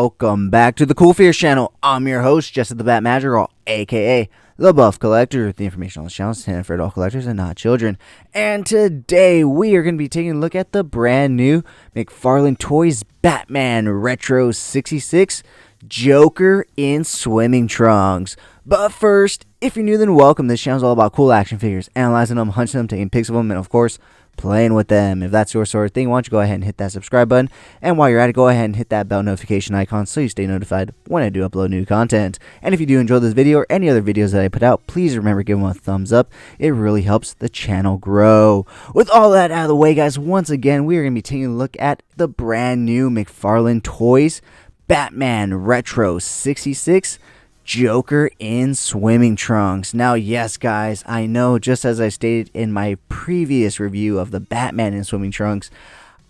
welcome back to the CoolFigurez channel. I'm your host, Jesse the Bat Madrigal, aka the Buff Collector, with the information on this channel is intended for adult collectors and not children. And today we are going to be taking a look at the brand new McFarlane Toys Batman Retro 66 Joker in swimming trunks. But first, if you're new, then welcome. This channel is all about cool action figures, analyzing them, hunting them, taking pics of them, and of course, playing with them. If that's your sort of thing, why don't you go ahead and hit that subscribe button, and while you're at it, go ahead and hit that bell notification icon so you stay notified when I do upload new content. And if you do enjoy this video or any other videos that I put out, please remember to give them a thumbs up. It really helps the channel grow. With all that out of the way, guys, once again we are going to be taking a look at the brand new McFarlane Toys Batman Retro 66 Joker in swimming trunks. Now, yes, guys, I know, just as I stated in my previous review of the Batman in swimming trunks,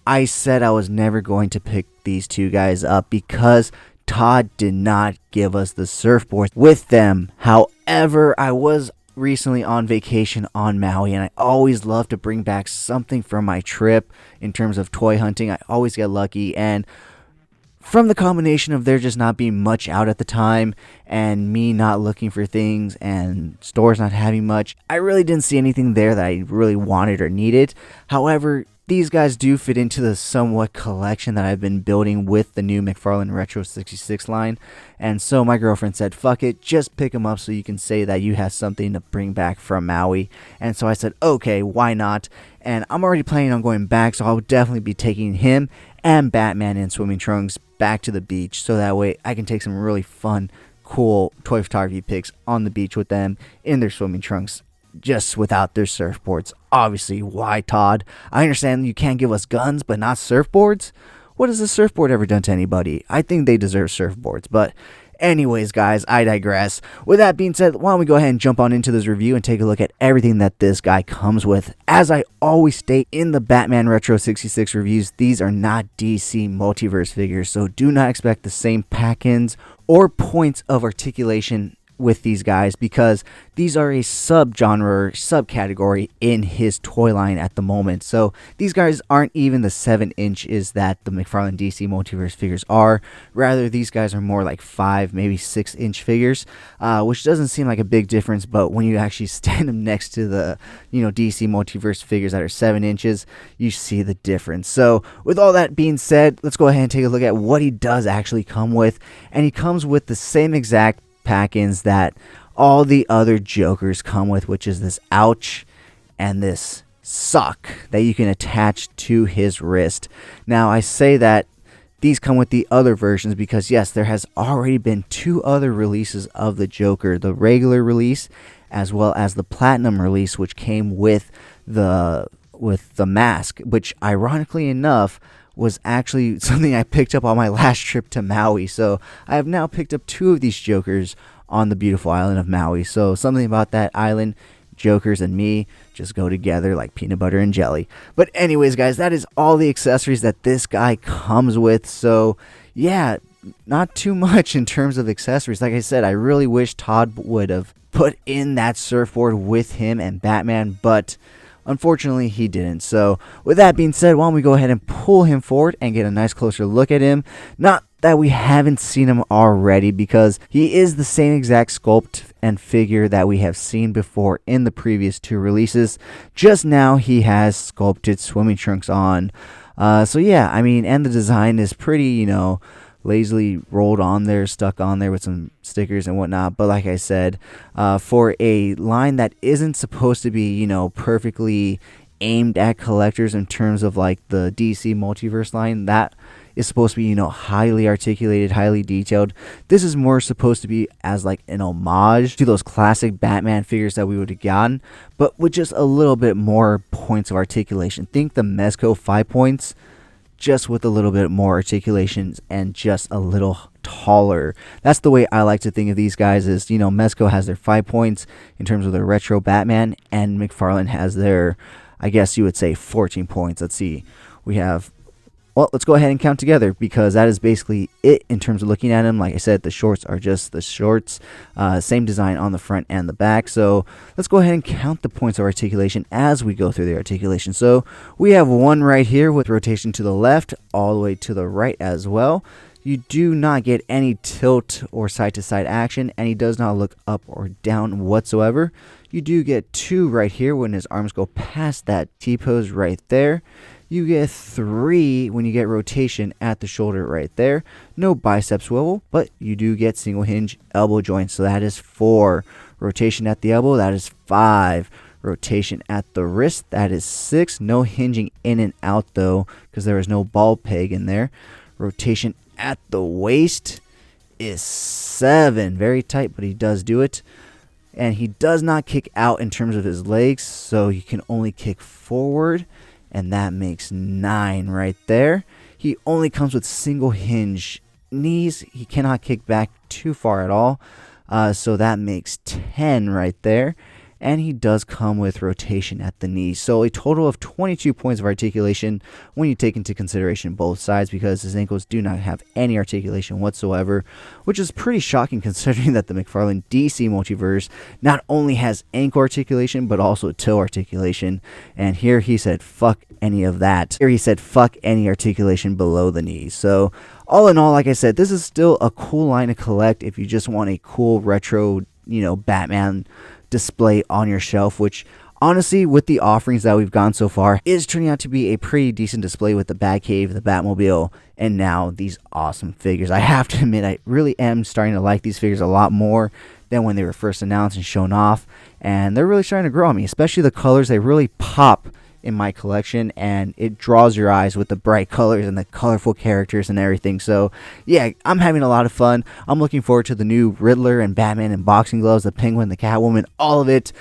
I said I was never going to pick these two guys up because Todd did not give us the surfboards with them. However, I was recently on vacation on Maui, and I always love to bring back something from my trip in terms of toy hunting. I always get lucky, and from the combination of there just not being much out at the time and me not looking for things and stores not having much, I really didn't see anything there that I really wanted or needed. However, these guys do fit into the somewhat collection that I've been building with the new McFarlane Retro 66 line. And so my girlfriend said, fuck it, just pick them up so you can say that you have something to bring back from Maui. And so I said, okay, why not? And I'm already planning on going back, so I'll definitely be taking him and Batman in swimming trunks back to the beach, so that way I can take some really fun, cool toy photography pics on the beach with them in their swimming trunks, just without their surfboards. Obviously, why, Todd? I understand you can't give us guns, but not surfboards? What has a surfboard ever done to anybody? I think they deserve surfboards, but anyways, guys, I digress. With that being said, why don't we go ahead and jump on into this review and take a look at everything that this guy comes with. As I always state in the Batman Retro 66 reviews, these are not DC Multiverse figures, so do not expect the same pack-ins or points of articulation with these guys, because these are a subgenre or subcategory in his toy line at the moment. So these guys aren't even the 7 inches that the McFarlane DC Multiverse figures are. Rather, these guys are more like 5, maybe 6 inch figures, which doesn't seem like a big difference, but when you actually stand them next to the DC Multiverse figures that are 7 inches, you see the difference. So with all that being said, let's go ahead and take a look at what he does actually come with. And he comes with the same exact pack-ins that all the other Jokers come with, which is this ouch and this sock that you can attach to his wrist. Now, I say that these come with the other versions because, yes, there has already been 2 other releases of the Joker, the regular release as well as the platinum release, which came with the mask, which ironically enough was actually something I picked up on my last trip to Maui. So I have now picked up 2 of these Jokers on the beautiful island of Maui. So something about that island, Jokers and me just go together like peanut butter and jelly. But anyways, guys, that is all the accessories that this guy comes with. So yeah, not too much in terms of accessories. Like I said, I really wish Todd would have put in that surfboard with him and Batman, but unfortunately, he didn't. So with that being said, why don't we go ahead and pull him forward and get a nice closer look at him. Not that we haven't seen him already, because he is the same exact sculpt and figure that we have seen before in the previous 2 releases. Just now he has sculpted swimming trunks on. So yeah, I mean, and the design is pretty, lazily rolled on there, stuck on there with some stickers and whatnot. But like I said, for a line that isn't supposed to be, perfectly aimed at collectors in terms of like the DC Multiverse line, that is supposed to be, highly articulated, highly detailed. This is more supposed to be as like an homage to those classic Batman figures that we would have gotten, but with just a little bit more points of articulation. Think the Mezco 5 points, just with a little bit more articulations and just a little taller. That's the way I like to think of these guys is, Mezco has their 5 points in terms of their retro Batman, and McFarlane has their, I guess you would say, 14 points. Let's see. We have, well, let's go ahead and count together, because that is basically it in terms of looking at them. Like I said, the shorts are just the shorts. Same design on the front and the back. So let's go ahead and count the points of articulation as we go through the articulation. So we have 1 right here with rotation to the left, all the way to the right as well. You do not get any tilt or side-to-side action, and he does not look up or down whatsoever. You do get 2 right here when his arms go past that T-pose right there. You get 3 when you get rotation at the shoulder right there. No bicep swivel, but you do get single hinge elbow joint, so that is 4. Rotation at the elbow, that is 5. Rotation at the wrist, that is 6. No hinging in and out though, because there is no ball peg in there. Rotation at the waist is 7. Very tight, but he does do it. And he does not kick out in terms of his legs, so you can only kick forward, and that makes 9 right there. He only comes with single hinge knees. He cannot kick back too far at all, so that makes 10 right there. And he does come with rotation at the knee. So a total of 22 points of articulation when you take into consideration both sides, because his ankles do not have any articulation whatsoever, which is pretty shocking considering that the McFarlane DC Multiverse not only has ankle articulation but also toe articulation. And here he said fuck any of that. Here he said fuck any articulation below the knee. So all in all, like I said, this is still a cool line to collect if you just want a cool retro, Batman display on your shelf, which honestly, with the offerings that we've gone so far, is turning out to be a pretty decent display with the Batcave, the Batmobile, and now these awesome figures. I have to admit, I really am starting to like these figures a lot more than when they were first announced and shown off, and they're really starting to grow on me, especially the colors. They really pop in my collection, and it draws your eyes with the bright colors and the colorful characters and everything. So yeah, I'm having a lot of fun. I'm looking forward to the new Riddler and Batman and boxing gloves, the Penguin, the Catwoman, all of it.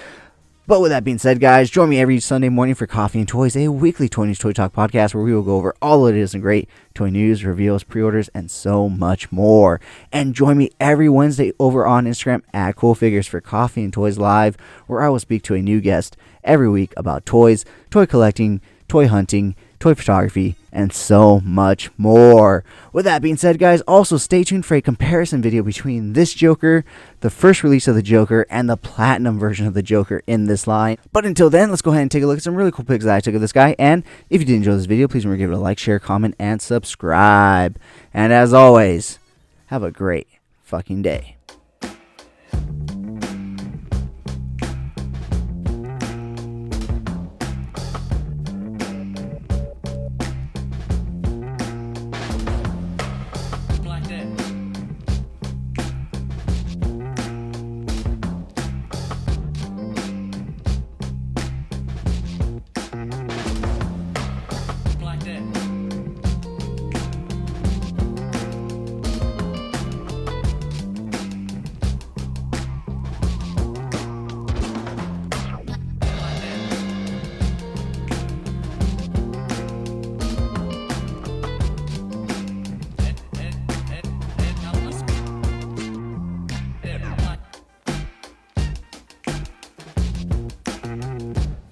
But with that being said, guys, join me every Sunday morning for Coffee and Toys, a weekly Toy News Toy Talk podcast where we will go over all that is and great toy news, reveals, pre-orders, and so much more. And join me every Wednesday over on Instagram at CoolFigurez for Coffee and Toys Live, where I will speak to a new guest every week about toys, toy collecting, toy hunting, toy photography, and so much more. With that being said, guys, also stay tuned for a comparison video between this Joker, the first release of the Joker, and the Platinum version of the Joker in this line. But until then, let's go ahead and take a look at some really cool pics that I took of this guy. And if you did enjoy this video, please remember to give it a like, share, comment, and subscribe. And as always, have a great fucking day.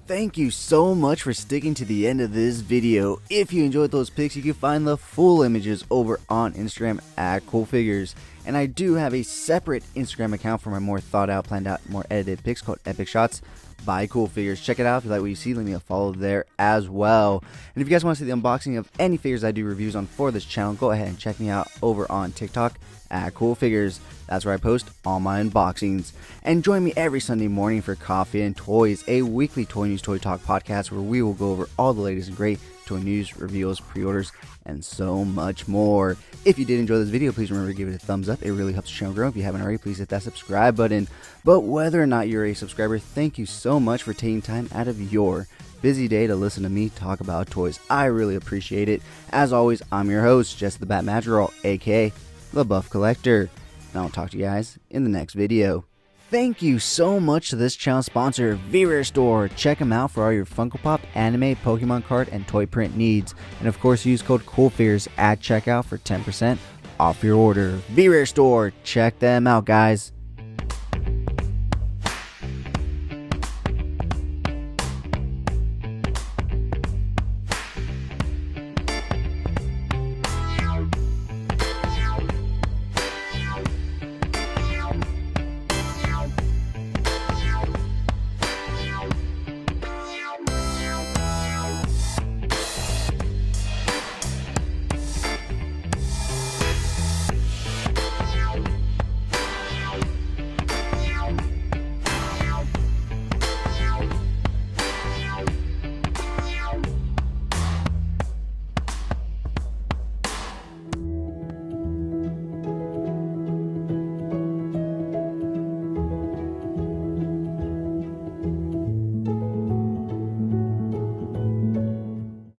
Thank you so much for sticking to the end of this video. If you enjoyed those pics, you can find the full images over on Instagram at CoolFigurez. And I do have a separate Instagram account for my more thought out, planned out, more edited pics called Epic Shots by CoolFigurez. Check it out if you like what you see. Leave me a follow there as well. And if you guys want to see the unboxing of any figures I do reviews on for this channel, go ahead and check me out over on TikTok at CoolFigurez. That's where I post all my unboxings. And join me every Sunday morning for Coffee and Toys, a weekly Toy News Toy Talk podcast where we will go over all the latest and great toy news, reveals, pre-orders, and so much more. If you did enjoy this video, please remember to give it a thumbs up. It really helps the channel grow. If you haven't already, please hit that subscribe button. But whether or not you're a subscriber, thank you so much for taking time out of your busy day to listen to me talk about toys. I really appreciate it. As always, I'm your host, Jess the Bat Madrigal, aka the Buff Collector. And I'll talk to you guys in the next video. Thank you so much to this channel sponsor, VRare Store. Check them out for all your Funko Pop, anime, Pokemon card, and toy print needs. And of course, use code CoolFigurez at checkout for 10% off your order. VRare Store. Check them out, guys.